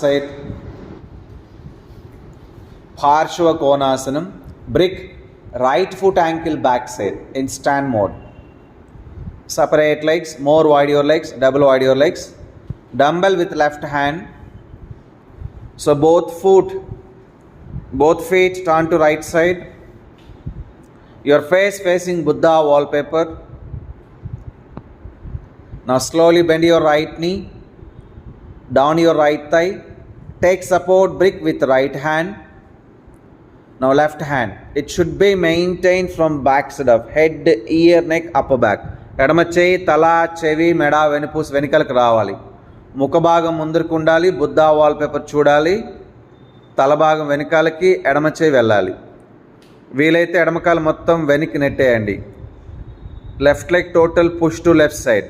side Parshva Konasanam, brick, right foot ankle back side in stand mode. Separate legs, more wide your legs, double wide your legs. Dumbbell with left hand. So both feet turn to right side. Your face facing Buddha wallpaper. Now slowly bend your right knee, down your right thigh. Take support brick with right hand. Now left hand. It should be maintained from back side of head, ear, neck, upper back. ఎడమ చేయి తల చెవి మెడ వెనుపూస వెనుకలకు రావాలి. ముఖ భాగం ముందుకు ఉండాలి. బుద్ధా వాల్పేపర్ చూడాలి. తల భాగం వెనకాలకి ఎడమ చేయి వెళ్ళాలి. వీలైతే ఎడమకాలు మొత్తం వెనక్కి నెట్టేయండి. Left leg total push to left side.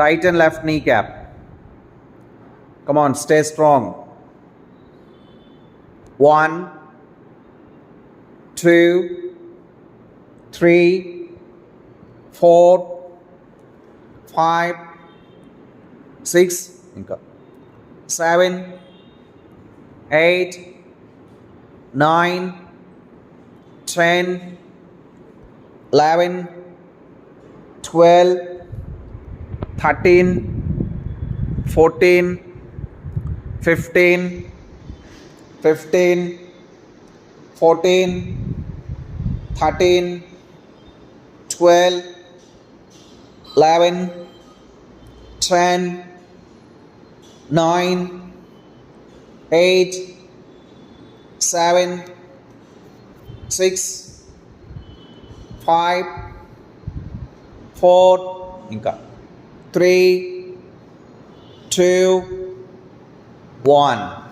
Tighten left kneecap. Come on, stay strong. 1, 2, 3, 4, 5, 6, 7, 8, 9, 10, 11, 12, 13, 14, 15, 14, 13, 12, 11, 10, 9, 8, 7, 6, 5, 4, 3, 2, 1.